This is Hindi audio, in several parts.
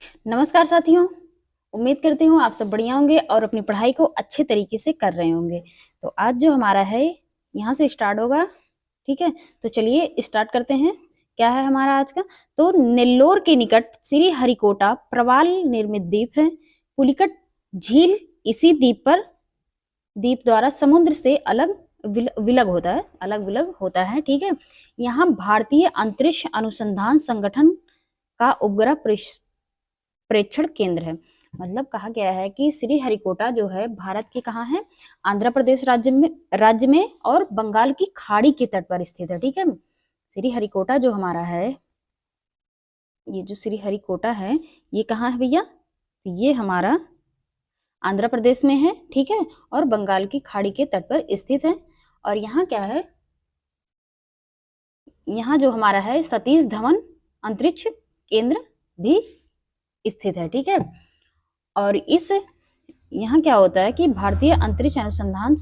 नमस्कार साथियों, उम्मीद करती हूँ आप सब बढ़िया होंगे और अपनी पढ़ाई को अच्छे तरीके से कर रहे होंगे। तो आज जो हमारा है यहाँ से स्टार्ट होगा, ठीक है। तो चलिए स्टार्ट करते हैं। क्या है हमारा आज का? तो नेल्लोर के निकट श्री हरिकोटा प्रवाल निर्मित द्वीप है। पुलिकट झील इसी द्वीप द्वारा समुद्र से अलग विलग होता है, ठीक है। यहाँ भारतीय अंतरिक्ष अनुसंधान संगठन का उपग्रह प्रेक्षण केंद्र है। मतलब कहा गया है कि श्री हरिकोटा जो है भारत के कहाँ है? आंध्र प्रदेश राज्य में और बंगाल की खाड़ी के तट पर स्थित है, ठीक है। श्री हरिकोटा जो हमारा है, ये जो श्री हरिकोटा है ये कहाँ है भैया? ये हमारा आंध्र प्रदेश में है, ठीक है, और बंगाल की खाड़ी के तट पर स्थित है। और यहाँ क्या है? यहाँ जो हमारा है सतीश धवन अंतरिक्ष केंद्र भी स्थित है, ठीक है। और इस यहाँ क्या होता है कि भारतीय अंतरिक्ष अनुसंधान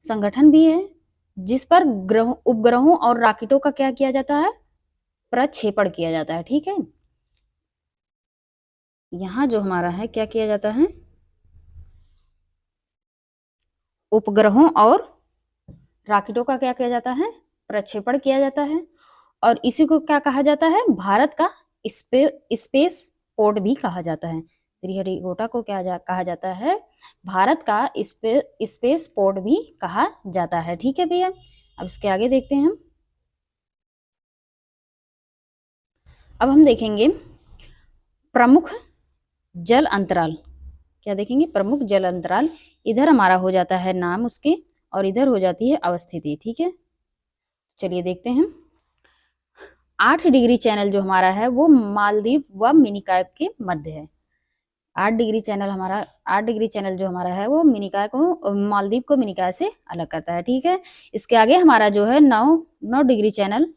संगठन भी है, जिस पर उपग्रहों और रॉकेटों का क्या किया जाता है? प्रक्षेपण किया जाता है, ठीक है। यहाँ जो हमारा है क्या किया जाता है? उपग्रहों और रॉकेटों का क्या किया जाता है? प्रक्षेपण किया जाता है। और इसी को क्या कहा जाता है? भारत का स्पेस पोर्ट भी कहा जाता है। श्रीहरिकोटा को कहा जाता है? भारत का स्पेस पोर्ट भी कहा जाता है, ठीक है भैया। अब इसके आगे देखते हैं हम। अब हम देखेंगे प्रमुख जल अंतराल। क्या देखेंगे? प्रमुख जल अंतराल। इधर हमारा हो जाता है नाम उसके और इधर हो जाती है अवस्थिति, ठीक है। चलिए देखते हैं। 8 डिग्री चैनल जो हमारा है वो मालदीव व मिनिकॉय के मध्य है। 8 डिग्री चैनल जो हमारा है वो मालदीव को मिनिकॉय से अलग करता है, ठीक है। इसके आगे हमारा जो है 9 डिग्री चैनल,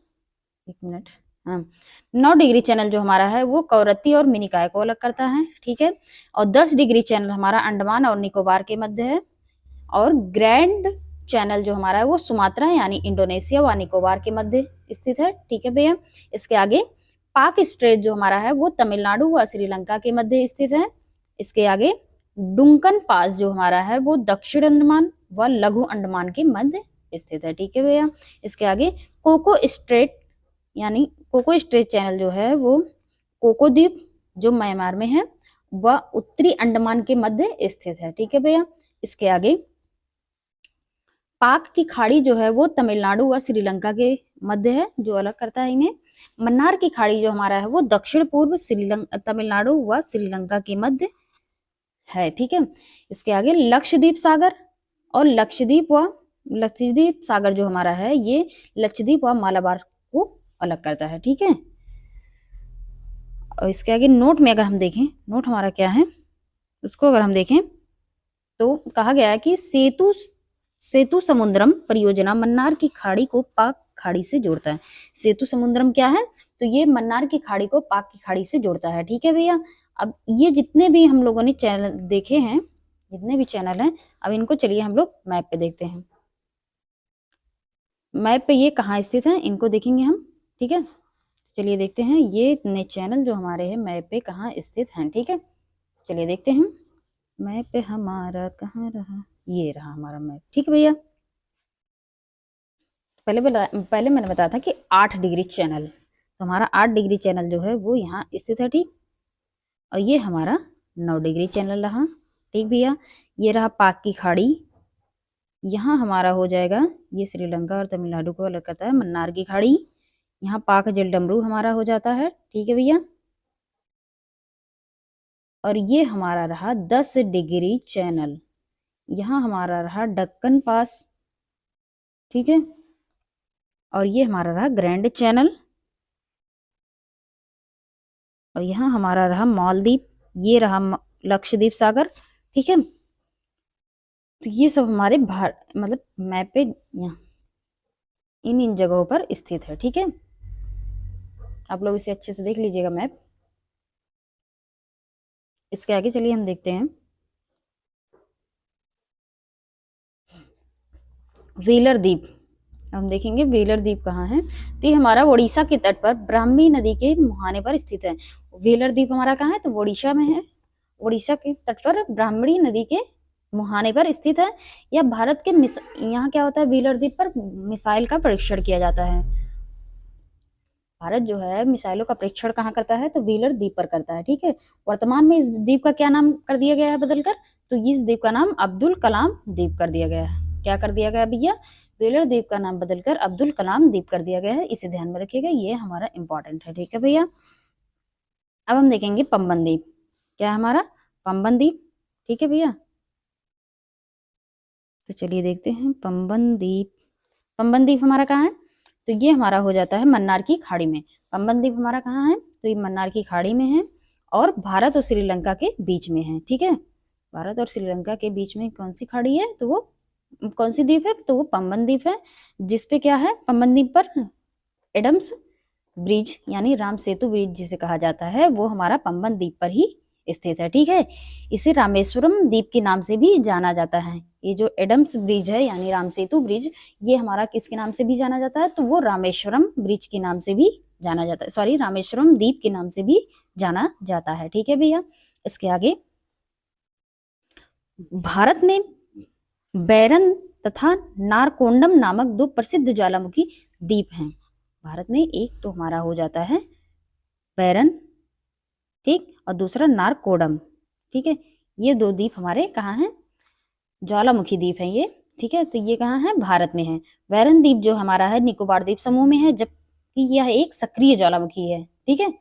एक मिनट, हाँ, 9 डिग्री चैनल जो हमारा है वो कवरत्ती और मिनिकॉय को अलग करता है, ठीक है। और 10 डिग्री चैनल हमारा अंडमान और निकोबार के मध्य है। और ग्रैंड चैनल जो हमारा है वो सुमात्रा यानी इंडोनेशिया व निकोबार के मध्य स्थित है, ठीक है भैया। इसके आगे पाक स्ट्रेट जो हमारा है वो तमिलनाडु व श्रीलंका के मध्य स्थित है। इसके आगे डुंकन पास जो हमारा है वो दक्षिण अंडमान व लघु अंडमान के मध्य स्थित है, ठीक है भैया। इसके आगे कोको स्ट्रेट चैनल जो है वो कोको द्वीप जो म्यांमार में है वह उत्तरी अंडमान के मध्य स्थित है, ठीक है भैया। इसके आगे पाक की खाड़ी जो है वो तमिलनाडु व श्रीलंका के मध्य है, जो अलग करता है इन्हें। मन्नार की खाड़ी जो हमारा है वो दक्षिण पूर्व तमिलनाडु व श्रीलंका के मध्य है, ठीक है। इसके आगे लक्षद्वीप सागर और लक्षद्वीप सागर जो हमारा है ये लक्षद्वीप व मालाबार को अलग करता है, ठीक है। और इसके आगे नोट में अगर हम देखें, नोट हमारा क्या है उसको अगर हम देखें तो कहा गया है कि सेतु समुद्रम परियोजना मन्नार की खाड़ी को पाक खाड़ी से जोड़ता है। सेतु समुद्रम क्या है? तो ये मन्नार की खाड़ी को पाक की खाड़ी से जोड़ता है, ठीक है भैया। अब ये जितने भी हम लोगों ने चैनल देखे हैं, जितने भी चैनल हैं, अब इनको चलिए हम लोग मैप पे देखते हैं। मैप पे ये कहाँ स्थित है इनको देखेंगे हम, ठीक है। चलिए देखते हैं ये चैनल जो हमारे हैं मैप पे कहाँ स्थित हैं, ठीक है। चलिए देखते हैं मैप पे हमारा कहाँ रहा, ये रहा हमारा मैप, ठीक है भैया। पहले मैंने बताया था कि 8 डिग्री चैनल, तो हमारा 8 डिग्री चैनल जो है वो यहाँ स्थित है, ठीक। और ये हमारा 9 डिग्री चैनल रहा, ठीक भैया। ये रहा पाक की खाड़ी, यहाँ हमारा हो जाएगा, ये श्रीलंका और तमिलनाडु को अलग करता है मन्नार की खाड़ी। यहाँ पाक जलडमरू हमारा हो जाता है, ठीक है भैया। और ये हमारा रहा 10 डिग्री चैनल, यहाँ हमारा रहा दक्कन पास, ठीक है। और ये हमारा रहा ग्रैंड चैनल, और यहाँ हमारा रहा मालदीप, ये रहा लक्षद्वीप सागर, ठीक है। तो ये सब हमारे मतलब मैप पे यहाँ इन जगहों पर स्थित है, ठीक है। आप लोग इसे अच्छे से देख लीजिएगा मैप। इसके आगे चलिए हम देखते हैं व्हीलर द्वीप। हम देखेंगे व्हीलर द्वीप कहाँ है। तो ये हमारा ओडिशा के तट पर ब्राह्मी नदी के मुहाने पर स्थित है। व्हीलर द्वीप हमारा कहाँ है, तो ओडिशा में है। ओडिशा के तट पर ब्राह्मणी नदी के मुहाने पर स्थित है। यह भारत के यहाँ क्या होता है, व्हीलर द्वीप पर मिसाइल का परीक्षण किया जाता है। भारत जो है मिसाइलों का परीक्षण कहाँ करता है, तो व्हीलर द्वीप पर करता है। ठीक है, वर्तमान में इस द्वीप का क्या नाम कर दिया गया है बदलकर, तो इस द्वीप का नाम अब्दुल कलाम द्वीप कर दिया गया है। क्या कर दिया गया भैया, व्हीलर द्वीप का नाम बदलकर अब्दुल कलाम द्वीप कर दिया गया है। इसे ध्यान में रखिएगा, ये हमारा इंपॉर्टेंट है। ठीक है भैया, अब हम देखेंगे पंबन द्वीप। क्या है हमारा, पंबन द्वीप। ठीक है भैया, तो चलिए देखते हैं पंबन द्वीप। पंबन द्वीप हमारा कहाँ है, तो ये हमारा हो जाता है मन्नार की खाड़ी में। पंबन द्वीप हमारा कहाँ है, तो ये मन्नार की खाड़ी में है और भारत और श्रीलंका के बीच में है। ठीक है, भारत और श्रीलंका के बीच में कौन सी खाड़ी है, तो वो कौन सी द्वीप है, तो वो पंबन द्वीप है। जिसपे क्या है, पंबन द्वीप पर एडम्स ब्रिज यानी राम सेतु ब्रिज जिसे कहा जाता है, वो हमारा पंबन द्वीप पर ही स्थित है। ठीक है, इसे रामेश्वरम द्वीप के नाम से भी जाना जाता है। ये जो एडम्स ब्रिज है यानी राम सेतु ब्रिज, ये हमारा किसके नाम से भी जाना जाता है, तो वो रामेश्वरम ब्रिज के नाम से भी जाना जाता है, सॉरी रामेश्वरम द्वीप के नाम से भी जाना जाता है। ठीक है भैया, इसके आगे भारत में बैरन तथा नारकोंडम नामक दो प्रसिद्ध ज्वालामुखी द्वीप हैं। भारत में एक तो हमारा हो जाता है बैरन, ठीक, और दूसरा नारकोडम। ठीक है, ये दो द्वीप हमारे कहाँ हैं, ज्वालामुखी द्वीप है ये। ठीक है, तो ये कहाँ है, भारत में है। बैरन द्वीप जो हमारा है निकोबार द्वीप समूह में है, जबकि यह एक सक्रिय ज्वालामुखी है। ठीक है,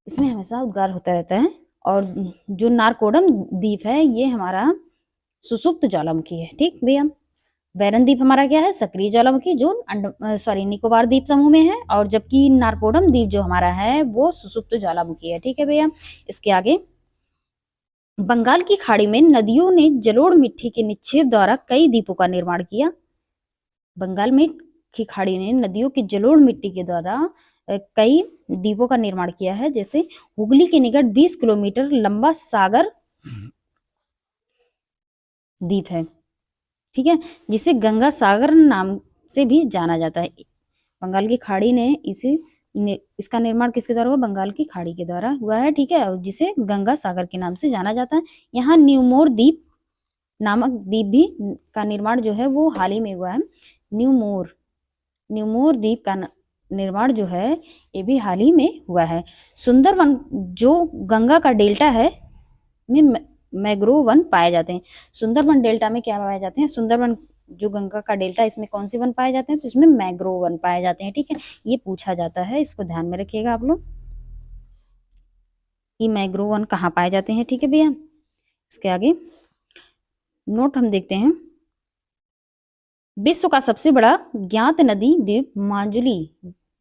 इसमें हमेशा उद्गार होता रहता है। और जो नारकोडम द्वीप है ये हमारा सुसुप्त ज्वालामुखी है। ठीक भैया, बैरन द्वीप हमारा क्या है, सक्रिय ज्वालामुखी जो निकोबार द्वीप समूह में है, और जबकि नारकोडम द्वीप जो हमारा है वो सुसुप्त ज्वालामुखी है। ठीक है भैया, इसके आगे बंगाल की खाड़ी में नदियों ने जलोढ़ मिट्टी के निक्षेप द्वारा कई द्वीपों का निर्माण किया। बंगाल में की खाड़ी ने नदियों की जलोढ़ मिट्टी के द्वारा कई द्वीपों का निर्माण किया है। जैसे हुगली के निकट 20 किलोमीटर लंबा सागर द्वीप है। ठीक है, जिसे गंगा सागर नाम से भी जाना जाता है। बंगाल की खाड़ी ने इसका निर्माण किसके द्वारा हुआ, बंगाल की खाड़ी के द्वारा हुआ है। ठीक है, और जिसे गंगा सागर के नाम से जाना जाता है। यहाँ न्यूमोर द्वीप नामक द्वीप भी का निर्माण जो है वो हाल ही में हुआ है। न्यूमोर द्वीप का निर्माण जो है ये भी हाल ही में हुआ है। सुंदरवन जो गंगा का डेल्टा है में मैग्रोव वन पाए जाते हैं। सुंदरबन डेल्टा में क्या पाए जाते हैं, सुंदरबन जो गंगा का डेल्टा इसमें कौन से वन पाए जाते हैं, तो इसमें मैग्रोव वन पाए जाते हैं। ठीक है, ये पूछा जाता है, इसको ध्यान में रखिएगा आप लोग, ये मैग्रोव वन कहाँ पाए जाते हैं। ठीक है भैया, इसके आगे नोट हम देखते हैं। विश्व का सबसे बड़ा ज्ञात नदी द्वीप मांजुली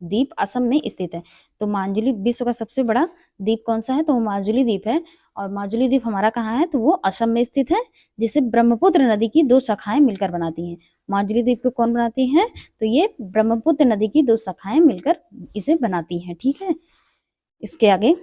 द्वीप असम में स्थित है। तो मांजुली विश्व का सबसे बड़ा द्वीप कौन सा है, तो वो माजुली द्वीप है। और माजुली द्वीप हमारा कहाँ है, तो वो असम में स्थित है, जिसे ब्रह्मपुत्र नदी की दो शाखाएं मिलकर बनाती हैं। माजुली द्वीप को कौन बनाती है, तो ये ब्रह्मपुत्र नदी की दो शाखाएं मिलकर इसे बनाती हैं। ठीक है, इसके आगे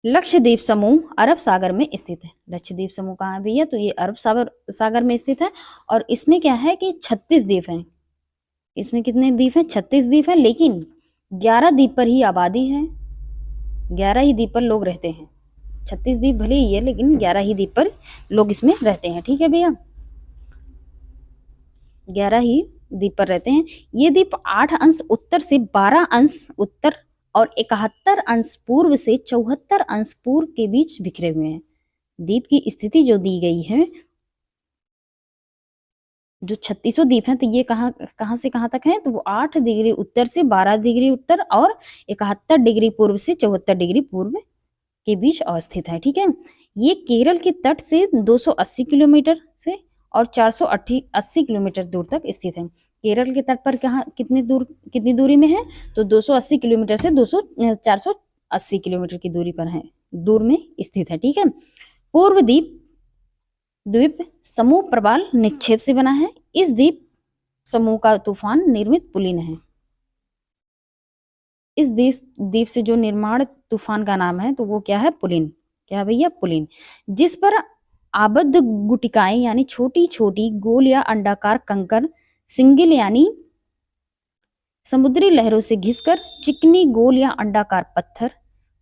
लक्षद्वीप समूह अरब सागर में स्थित है। लक्षद्वीप समूह कहाँ है भैया, तो ये अरब सागर में स्थित है। और इसमें क्या है कि 36 द्वीप हैं। इसमें कितने द्वीप हैं, 36 द्वीप हैं, लेकिन 11 द्वीप पर ही आबादी है। 11 ही द्वीप पर लोग रहते हैं। 36 द्वीप भले ही है, लेकिन 11 ही द्वीप पर लोग इसमें रहते हैं। ठीक है भैया, 11 ही द्वीप पर रहते हैं। ये द्वीप 8 अंश उत्तर से 12 अंश उत्तर और 71 अंश पूर्व से 74 अंश पूर्व के बीच बिखरे हुए हैं। द्वीप की स्थिति जो दी गई है, जो 36 द्वीप हैं, तो ये कहाँ से कहाँ तक है, तो वो 8 डिग्री उत्तर से 12 डिग्री उत्तर और 71 डिग्री पूर्व से 74 डिग्री पूर्व के बीच अवस्थित है। ठीक है, ये केरल के तट से 280 किलोमीटर से और 480 किलोमीटर दूर तक स्थित है। केरल के तट पर कितनी दूरी में है, तो 280 किलोमीटर से 480 किलोमीटर की दूरी पर है, दूर में स्थित है। ठीक है, पूर्व द्वीप समूह प्रवाल निक्षेप से बना है। इस द्वीप समूह का तूफान निर्मित पुलिन है। इस द्वीप से जो निर्माण तूफान का नाम है, तो वो क्या है, पुलिन। क्या भैया, पुलिन, जिस पर आबद्ध गुटिकाएं यानी छोटी छोटी गोल या अंडाकार कंकर, सिंगिल यानी समुद्री लहरों से घिसकर चिकनी गोल या अंडाकार पत्थर,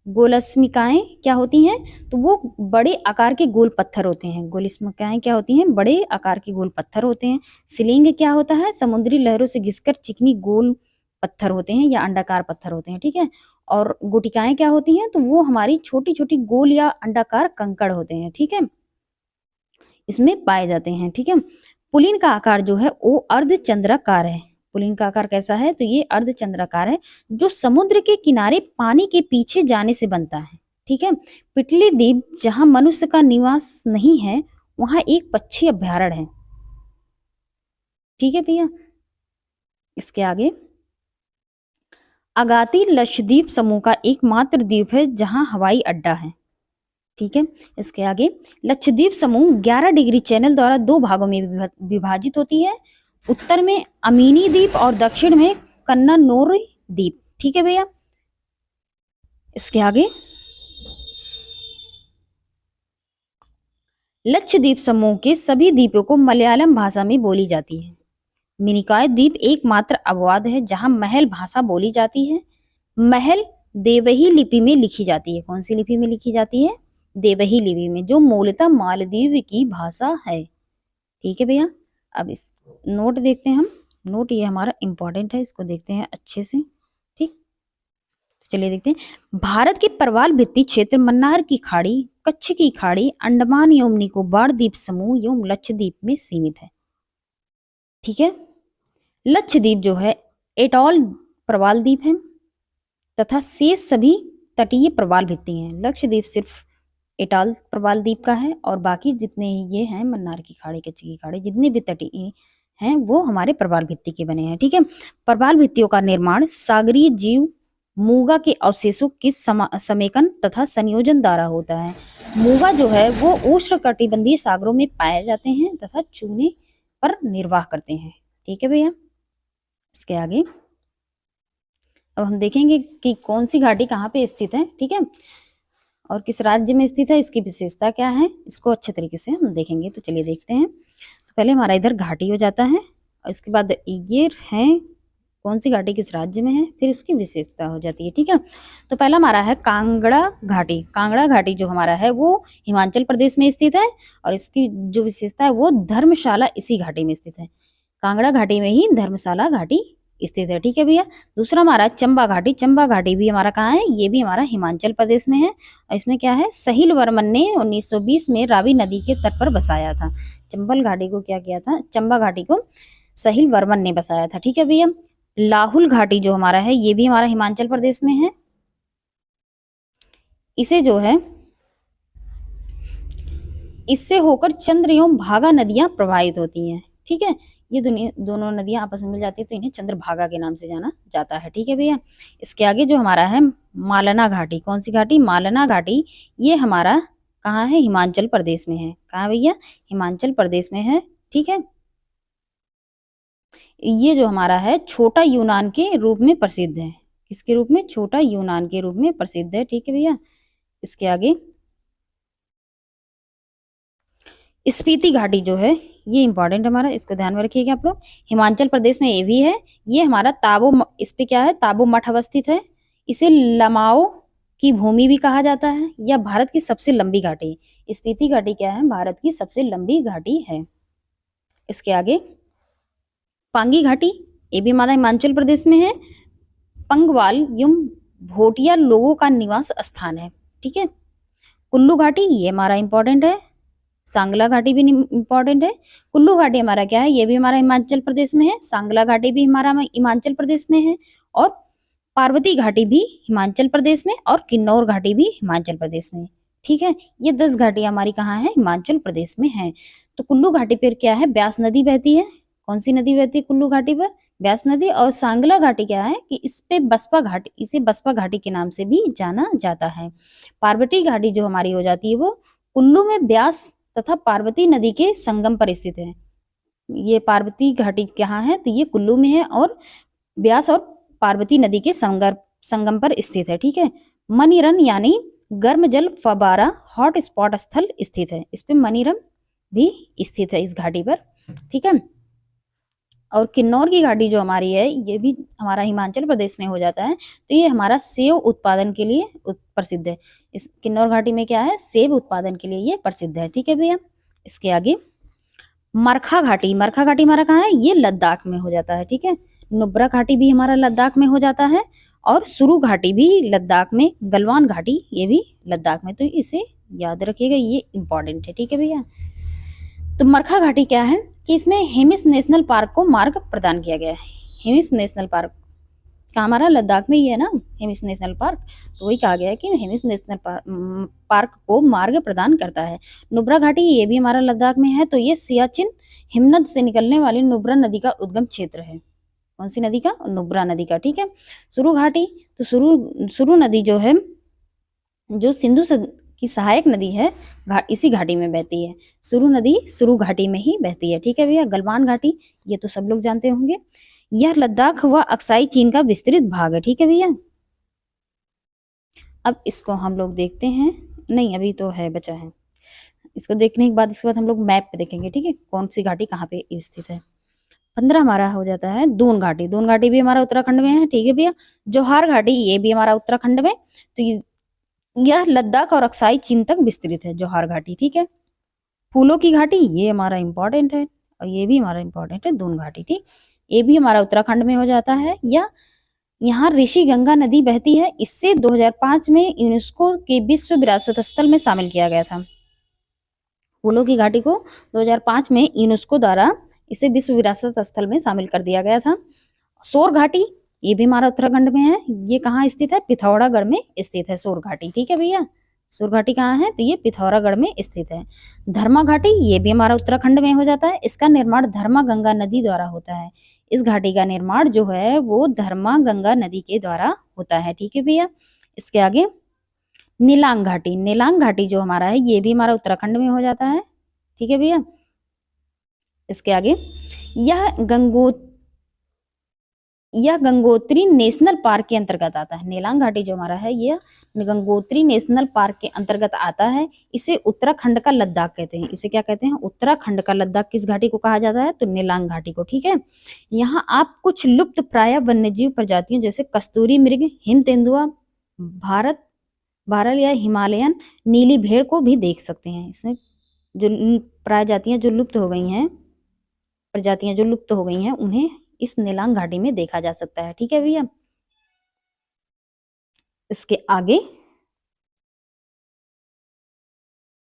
गोलस्मिकाएं क्या होती हैं, तो वो बड़े आकार के गोल पत्थर होते हैं। गोलस्मिकाएं क्या होती हैं, बड़े आकार के गोल पत्थर होते हैं। सिलिंग क्या होता है, समुद्री लहरों से घिसकर चिकनी गोल पत्थर होते हैं या अंडाकार पत्थर होते हैं, ठीक है। और गुटिकाएं क्या होती हैं, तो वो हमारी छोटी छोटी गोल या अंडाकार कंकड़ होते हैं, ठीक है, इसमें पाए जाते हैं, ठीक है। पुलिन का आकार जो है वो अर्धचंद्राकार है। पुलिन का आकार कैसा है, तो ये अर्धचंद्राकार है, जो समुद्र के किनारे पानी के पीछे जाने से बनता है, ठीक है। पिटली द्वीप जहां मनुष्य का निवास नहीं है, वहां एक पक्षी अभ्यारण्य है, ठीक है भैया। इसके आगे अगाती लक्षद्वीप समूह का एकमात्र द्वीप है जहां हवाई अड्डा है, ठीक है। इसके आगे लक्षद्वीप समूह 11 डिग्री चैनल द्वारा दो भागों में विभाजित होती है, उत्तर में अमीनी द्वीप और दक्षिण में कन्नानोर द्वीप, ठीक है भैया। इसके आगे लक्षद्वीप समूह के सभी द्वीपों को मलयालम भाषा में बोली जाती है। मिनिकॉय द्वीप एकमात्र अपवाद है जहां महल भाषा बोली जाती है। महल देवही लिपि में लिखी जाती है। कौन सी लिपि में लिखी जाती है, देवही लिपि में, जो मूलतः मालदीव की भाषा है, ठीक है भैया। अब इस नोट देखते हैं हम, नोट ये हमारा इंपॉर्टेंट है, इसको देखते हैं अच्छे से, ठीक। तो चलिए देखते हैं। भारत के प्रवाल भित्ति क्षेत्र मन्नार की खाड़ी, कच्छ की खाड़ी, अंडमान एवं निकोबार द्वीप समूह एवं लक्षद्वीप में सीमित है, ठीक है। लक्षद्वीप जो है एटॉल प्रवाल द्वीप है तथा शेष सभी तटीय प्रवाल भित्ति हैं। लक्षद्वीप सिर्फ एटॉल प्रवाल द्वीप का है और बाकी जितने ये हैं मन्नार की खाड़ी, कच्छ की खाड़ी, जितने भी तटीय हैं वो हमारे प्रवाल भित्ति के बने हैं, ठीक है। प्रवाल भित्तियों का निर्माण सागरीय जीव मूंगा के अवशेषों के समेकन तथा संयोजन द्वारा होता है। मूंगा जो है वो उष्णकटिबंधीय सागरों में पाए जाते हैं तथा चूने पर निर्वाह करते हैं, ठीक है भैया। इसके आगे अब हम देखेंगे कि कौन सी घाटी कहाँ पे स्थित है, ठीक है, और किस राज्य में स्थित है, इसकी विशेषता क्या है, इसको अच्छे तरीके से हम देखेंगे। तो चलिए देखते हैं। तो पहले हमारा इधर घाटी हो जाता है और इसके बाद ये है कौन सी घाटी किस राज्य में है, फिर उसकी विशेषता हो जाती है, ठीक है। तो पहला हमारा है कांगड़ा घाटी। कांगड़ा घाटी जो हमारा है वो हिमाचल प्रदेश में स्थित है और इसकी जो विशेषता है वो धर्मशाला इसी घाटी में स्थित है। कांगड़ा घाटी में ही धर्मशाला घाटी स्थित है, ठीक है भैया। दूसरा हमारा चंबा घाटी। चंबा घाटी भी हमारा कहाँ है, ये भी हमारा हिमाचल प्रदेश में है और इसमें क्या है, सहिल वर्मन ने 1920 में रावी नदी के तट पर बसाया था। चंबल घाटी को क्या किया था, चंबा घाटी को सहिल वर्मन ने बसाया था, ठीक है भैया। लाहुल घाटी जो हमारा है ये भी हमारा हिमाचल प्रदेश में है। इसे जो है इससे होकर चंद्र एवं भागा नदियां प्रवाहित होती हैं, ठीक है। ये दोनों नदियां आपस में मिल जाती है तो इन्हें चंद्रभागा के नाम से जाना जाता है, ठीक है भैया। इसके आगे जो हमारा है मालना घाटी। कौन सी घाटी, मालना घाटी, ये हमारा कहाँ है, हिमाचल प्रदेश में है। कहाँ भैया, हिमाचल प्रदेश में है, ठीक है। ये जो हमारा है छोटा यूनान के रूप में प्रसिद्ध है। किसके रूप में, छोटा यूनान के रूप में प्रसिद्ध है, ठीक है भैया। इसके आगे स्पीति घाटी जो है ये इंपॉर्टेंट हमारा, इसको ध्यान में रखिएगा आप लोग। हिमाचल प्रदेश में ये भी है। ये हमारा ताबो, इस पे क्या है, ताबो मठ अवस्थित है। इसे लमाओ की भूमि भी कहा जाता है। यह भारत की सबसे लंबी घाटी, स्पीति घाटी क्या है, भारत की सबसे लंबी घाटी है। इसके आगे पांगी घाटी, ये भी हमारा हिमाचल प्रदेश में है। पंगवाल एवं भोटिया लोगों का निवास स्थान है, ठीक है। कुल्लू घाटी ये हमारा इंपॉर्टेंट है। सांगला घाटी भी इंपॉर्टेंट है। कुल्लू घाटी हमारा क्या है, ये भी हमारा हिमाचल प्रदेश में है। सांगला घाटी भी हमारा हिमाचल प्रदेश में है और पार्वती घाटी भी हिमाचल प्रदेश में और किन्नौर घाटी भी हिमाचल प्रदेश में, ठीक है। ये 10 घाटियां हमारी कहाँ है, हिमाचल प्रदेश में है। तो कुल्लू घाटी पर क्या है, ब्यास नदी बहती है। कौन सी नदी बहती है कुल्लू घाटी पर, ब्यास नदी। और सांगला घाटी क्या है कि इस पे बसपा घाटी, इसे बसपा घाटी के नाम से भी जाना जाता है। पार्वती घाटी जो हमारी हो जाती है वो कुल्लू में ब्यास तथा पार्वती नदी के संगम पर स्थित है। ये पार्वती घाटी कहाँ है, तो ये कुल्लू में है और ब्यास और पार्वती नदी के संगम पर स्थित है, ठीक है। मणिरन यानी गर्म जल फव्वारा हॉट स्पॉट स्थल स्थित है। इस पे मनीरम भी स्थित है इस घाटी पर, ठीक है। और किन्नौर की घाटी जो हमारी है ये भी हमारा हिमाचल प्रदेश में हो जाता है, तो ये हमारा सेब उत्पादन के लिए प्रसिद्ध है। इस किन्नौर घाटी में क्या है, सेब उत्पादन के लिए ये प्रसिद्ध है, ठीक है भैया। इसके आगे मरखा घाटी, मरखा घाटी हमारा कहाँ है, ये लद्दाख में हो जाता है, ठीक है। नुब्रा घाटी भी हमारा लद्दाख में हो जाता है, और सुरु घाटी भी लद्दाख में, गलवान घाटी ये भी लद्दाख में, तो इसे याद रखिएगा, ये इंपॉर्टेंट है, ठीक है भैया। तो मरखा घाटी क्या है कि इसमें हेमिस नेशनल पार्क को मार्ग प्रदान किया गया है। हेमिस नेशनल पार्क का हमारा लद्दाख में ही है ना, हेमिस नेशनल पार्क, तो वही कहा गया है कि हेमिस नेशनल पार्क को मार्ग प्रदान करता है। नुब्रा घाटी ये भी हमारा लद्दाख में है, तो ये सियाचिन हिमनद से निकलने वाली नुब्रा नदी का उद्गम क्षेत्र है। कौन सी नदी का, नुब्रा नदी का, ठीक है। सुरु घाटी, तो सुरु नदी जो है, जो सिंधु की सहायक नदी है, इसी घाटी में बहती है। सुरु नदी सुरु घाटी में ही बहती है, ठीक है भैया। गलवान घाटी ये तो सब लोग जानते होंगे, यह लद्दाख व अक्साई चीन का विस्तृत भाग है, ठीक है भैया। अब इसको हम लोग देखते हैं, नहीं अभी तो है बचा है, इसको देखने के बाद इसके बाद हम लोग मैप पे देखेंगे, ठीक है, कौन सी घाटी कहाँ पे स्थित है। 15 हमारा हो जाता है दून घाटी, दून घाटी भी हमारा उत्तराखंड में है, ठीक है भैया। जौहार घाटी ये भी हमारा उत्तराखंड में, तो यह लद्दाख और अक्साई चीन तक विस्तृत है, जौहार घाटी, ठीक है। फूलों की घाटी ये हमारा इंपॉर्टेंट है, और ये भी हमारा इंपॉर्टेंट है, दून घाटी, ठीक, ये भी हमारा उत्तराखंड में हो जाता है। या यहाँ ऋषि गंगा नदी बहती है, इससे 2005 में यूनेस्को के विश्व विरासत स्थल में शामिल किया गया था। फूलों की घाटी को 2005 में यूनेस्को द्वारा इसे विश्व विरासत स्थल में शामिल कर दिया गया था। सोर घाटी ये भी हमारा उत्तराखंड में है, ये कहाँ स्थित है, पिथौरागढ़ में स्थित है सोर घाटी, ठीक है भैया। सोर घाटी कहाँ है, तो ये पिथौरागढ़ में स्थित है। धर्मा घाटी ये भी हमारा उत्तराखंड में हो जाता है, इसका निर्माण धर्मा गंगा नदी द्वारा होता है। इस घाटी का निर्माण जो है वो धर्मा गंगा नदी के द्वारा होता है, ठीक है भैया। इसके आगे नीलांग घाटी, नीलांग घाटी जो हमारा है ये भी हमारा उत्तराखंड में हो जाता है, ठीक है भैया। इसके आगे यह गंगोत्री नेशनल पार्क के अंतर्गत आता है। नीलांग घाटी जो हमारा है यह गंगोत्री नेशनल पार्क के अंतर्गत आता है। इसे उत्तराखंड का लद्दाख कहते हैं। इसे क्या कहते हैं, उत्तराखंड का लद्दाख किस घाटी को कहा जाता है, तो नीलांग घाटी को, ठीक है। यहाँ आप कुछ लुप्त प्राय वन्यजीव प्रजातियों जैसे कस्तूरी मृग, हिम तेंदुआ, भारल या हिमालयन नीली भेड़ को भी देख सकते हैं। इसमें जो प्रजातियां जो लुप्त हो गई हैं, प्रजातियां जो लुप्त हो गई हैं, उन्हें इस नीलांग घाटी में देखा जा सकता है, ठीक है भैया। इसके आगे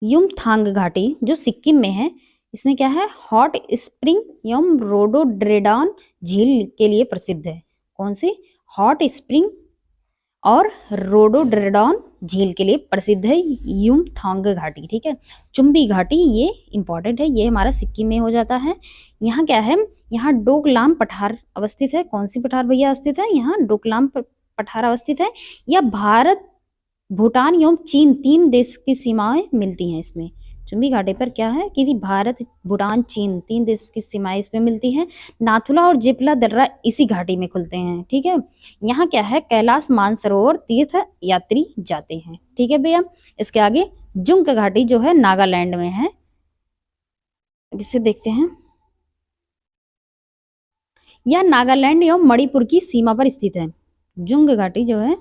युमथांग घाटी जो सिक्किम में है, इसमें क्या है, हॉट स्प्रिंग एवं रोडोड्रेडॉन झील के लिए प्रसिद्ध है। कौन सी, हॉट स्प्रिंग और रोडोड्रेडॉन झील के लिए प्रसिद्ध है युमथांग घाटी, ठीक है। चुम्बी घाटी ये इंपॉर्टेंट है, ये हमारा सिक्किम में हो जाता है। यहाँ क्या है, यहाँ डोकलाम पठार अवस्थित है। कौन सी पठार भैया स्थित है, यहाँ डोकलाम पठार अवस्थित है। यह भारत, भूटान एवं चीन 3 देश की सीमाएं मिलती हैं इसमें। चुम्बी घाटी पर क्या है कि भारत, भूटान, चीन 3 देश की सीमाएं इसमें मिलती हैं। नाथुला और जिपला दर्रा इसी घाटी में खुलते हैं, ठीक है। यहाँ क्या है, कैलाश मानसरोवर तीर्थ यात्री जाते हैं, ठीक है भैया। इसके आगे जुंग घाटी जो है नागालैंड में है, इसे देखते हैं। यह नागालैंड एवं मणिपुर की सीमा पर स्थित है। जुंग घाटी जो है,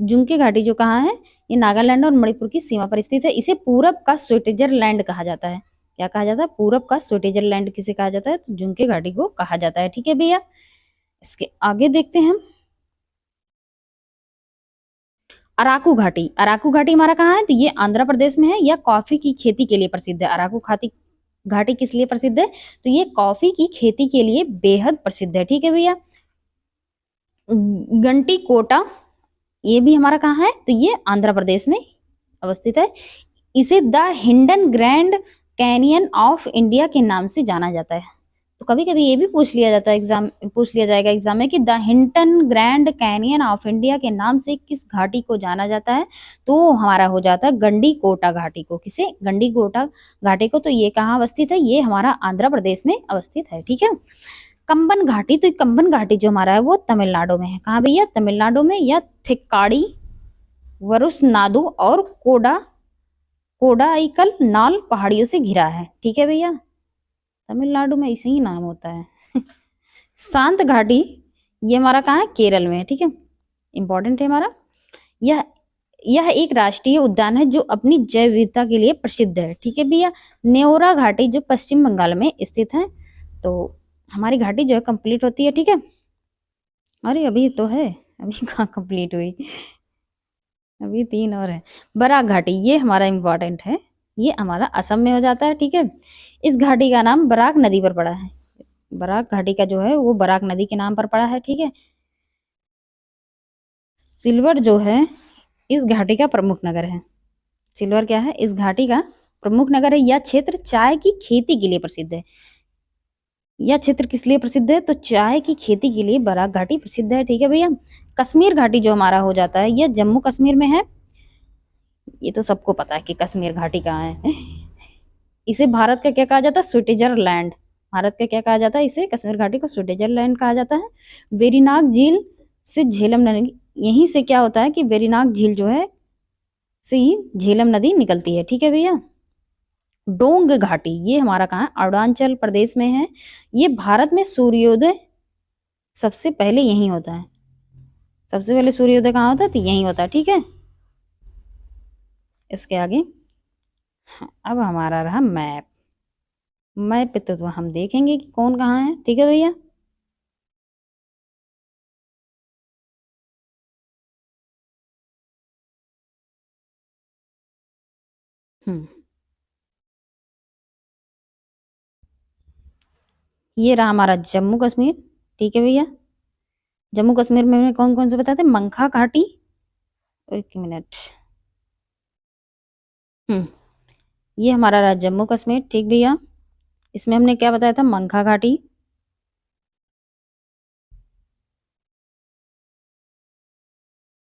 जुंके घाटी जो कहाँ है, ये नागालैंड और मणिपुर की सीमा पर स्थित है। इसे पूरब का स्विट्जरलैंड कहा जाता है। क्या कहा जाता है, पूरब का स्विट्जरलैंड किसे कहा जाता है, तो जुंके घाटी को कहा जाता है, ठीक है भैया। इसके आगे देखते हैं अराकू घाटी। अराकू घाटी हमारा कहाँ है, तो ये आंध्र प्रदेश में है। यह कॉफी की खेती के लिए प्रसिद्ध है। अराकू घाटी किस लिए प्रसिद्ध है, तो ये कॉफी की खेती के लिए बेहद प्रसिद्ध है, ठीक है भैया। गंटी कोटा ये भी हमारा कहाँ है, तो ये आंध्र प्रदेश में अवस्थित है। इसे the Hindon grand canyon of India के नाम से जाना जाता है। तो कभी कभी ये भी पूछ लिया जाएगा एग्जाम में कि the Hindon grand canyon of India के नाम से किस घाटी को जाना जाता है, तो हमारा हो जाता है गंडीकोटा घाटी को। किसे, गंडीकोटा घाटी को। तो ये कहाँ अवस्थित है, ये हमारा आंध्र प्रदेश में अवस्थित है, ठीक है। कंबन घाटी, तो कंबन घाटी जो हमारा है वो तमिलनाडु में है। कहाँ भैया, तमिलनाडु में। या थिक्काड़ी वरुसनाडु और कोडाइकल नाल पहाड़ियों से घिरा है। ठीक है भैया, तमिलनाडु में ऐसे ही नाम होता है। शांत घाटी, ये हमारा कहाँ है, केरल में है। ठीक है, इंपॉर्टेंट है हमारा। यह यह एक राष्ट्रीय उद्यान है जो अपनी जैव विविधता के लिए प्रसिद्ध है। ठीक है भैया, नेओरा घाटी जो पश्चिम बंगाल में स्थित है। तो हमारी घाटी जो है कंप्लीट होती है। ठीक है, अरे अभी तो है, अभी कहाँ कंप्लीट हुई, अभी 3 और है। बराक घाटी, ये हमारा इम्पोर्टेंट है, ये हमारा असम में हो जाता है। ठीक है, इस घाटी का नाम बराक नदी पर पड़ा है। बराक घाटी का जो है वो बराक नदी के नाम पर पड़ा है। ठीक है, सिल्वर जो है इस घाटी का प्रमुख नगर है। सिल्वर क्या है, इस घाटी का प्रमुख नगर है। यह क्षेत्र चाय की खेती के लिए प्रसिद्ध है। यह क्षेत्र किस लिए प्रसिद्ध है, तो चाय की खेती के लिए बराक घाटी प्रसिद्ध है। ठीक है भैया, कश्मीर घाटी जो हमारा हो जाता है, यह जम्मू कश्मीर में है। ये तो सबको पता है कि कश्मीर घाटी कहाँ है। इसे भारत का क्या कहा जाता है, स्विट्जरलैंड। भारत का क्या कहा जाता है, इसे कश्मीर घाटी को स्विट्जरलैंड कहा जाता है। वेरीनाग झील से झेलम नदी, यहीं से क्या होता है कि वेरीनाग झील जो है से ही झेलम नदी निकलती है। ठीक है भैया, डोंग घाटी, ये हमारा कहाँ है, अरुणाचल प्रदेश में है। ये भारत में सूर्योदय सबसे पहले यहीं होता है। सबसे पहले सूर्योदय कहाँ होता है, तो यहीं होता है। ठीक है, इसके आगे अब हमारा रहा मैप। मैप पे तो हम देखेंगे कि कौन कहाँ है। ठीक है भैया, हम्म, ये रहा हमारा जम्मू कश्मीर। ठीक है भैया, जम्मू कश्मीर में कौन कौन से बताते हैं, मंखा घाटी, एक मिनट, हम्म, ये हमारा रहा जम्मू कश्मीर। ठीक भैया, इसमें हमने क्या बताया था, मंखा घाटी,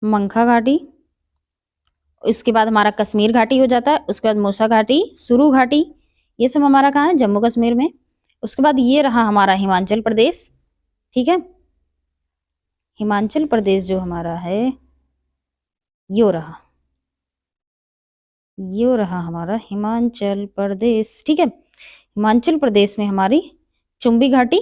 मंखा घाटी। इसके बाद हमारा कश्मीर घाटी हो जाता है। उसके बाद मूसा घाटी, सुरू घाटी, ये सब हमारा कहाँ है, जम्मू कश्मीर में। उसके बाद ये रहा हमारा हिमाचल प्रदेश। ठीक है, हिमाचल प्रदेश जो हमारा है यो रहा हमारा हिमाचल प्रदेश। ठीक है, हिमाचल प्रदेश में हमारी चुम्बी घाटी,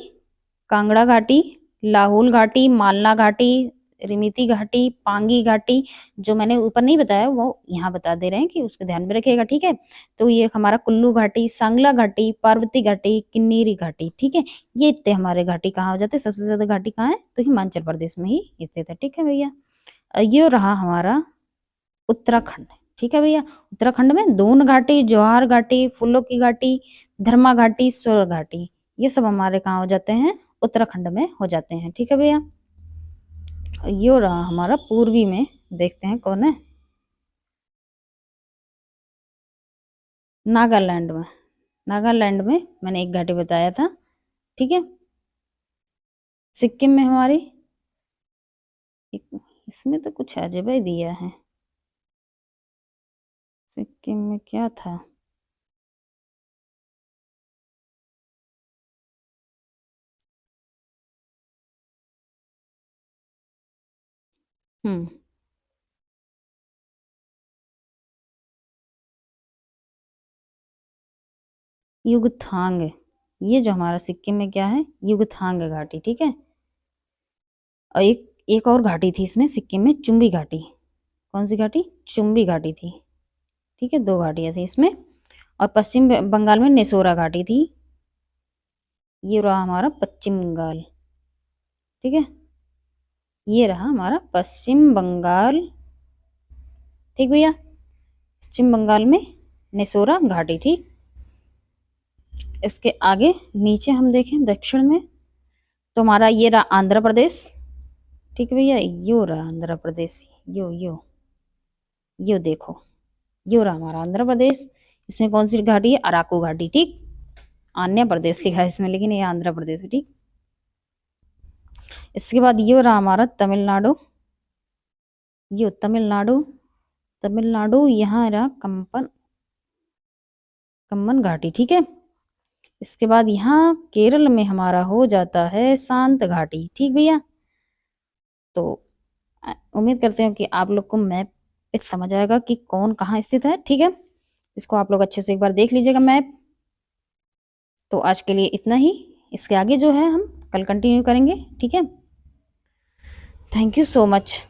कांगड़ा घाटी, लाहौल घाटी, मालना घाटी, रिमिती घाटी, पांगी घाटी, जो मैंने ऊपर नहीं बताया वो यहाँ बता दे रहे हैं कि उसको ध्यान में रखिएगा। ठीक है, तो ये हमारा कुल्लू घाटी, सांगला घाटी, पार्वती घाटी, किन्नीरी घाटी। ठीक है, ये इतने हमारे घाटी कहाँ हो जाते हैं, सबसे ज्यादा घाटी कहाँ है, तो हिमाचल प्रदेश में ही स्थित है। ठीक है भैया, ये रहा हमारा उत्तराखंड। ठीक है भैया, उत्तराखंड में दून घाटी, जवाहर घाटी, फूलों की घाटी, धर्मा घाटी, सोर घाटी, ये सब हमारे कहाँ हो जाते हैं, उत्तराखंड में हो जाते हैं। ठीक है भैया, ये रहा हमारा पूर्वी में, देखते हैं कौन है, नागालैंड में। नागालैंड में मैंने एक घाटी बताया था। ठीक है, सिक्किम में हमारी इसमें तो कुछ अजब ही दिया है, सिक्किम में क्या था, हम्म, युगथांग, ये जो हमारा सिक्किम में क्या है, युगथांग घाटी। ठीक है, और एक एक और घाटी थी इसमें सिक्किम में, चुम्बी घाटी। कौन सी घाटी, चुम्बी घाटी थी। ठीक है, 2 घाटियां थी इसमें। और पश्चिम बंगाल में नेसोरा घाटी थी। ये रहा हमारा पश्चिम बंगाल। ठीक है, ये रहा हमारा पश्चिम बंगाल। ठीक भैया, पश्चिम बंगाल में नेसोरा घाटी। ठीक, इसके आगे नीचे हम देखें दक्षिण में, तो हमारा ये रहा आंध्र प्रदेश। ठीक है भैया, यो रहा आंध्र प्रदेश, यो देखो, यो रहा हमारा आंध्र प्रदेश। इसमें कौन सी घाटी है, अराकू घाटी। ठीक, आंध्र प्रदेश लिखा है इसमें, लेकिन ये आंध्र प्रदेश है। ठीक, इसके बाद ये रहा हमारा तमिलनाडु, ये तमिलनाडु, तमिलनाडु यहाँ रहा कम्मन घाटी। ठीक है, इसके बाद यहाँ केरल में हमारा हो जाता है शांत घाटी। ठीक भैया, तो उम्मीद करते हैं कि आप लोग को मैप पे समझ आएगा कि कौन कहाँ स्थित है। ठीक है, इसको आप लोग अच्छे से एक बार देख लीजिएगा मैप। तो आज के लिए इतना ही, इसके आगे जो है हम कल कंटिन्यू करेंगे। ठीक है, थैंक यू सो मच।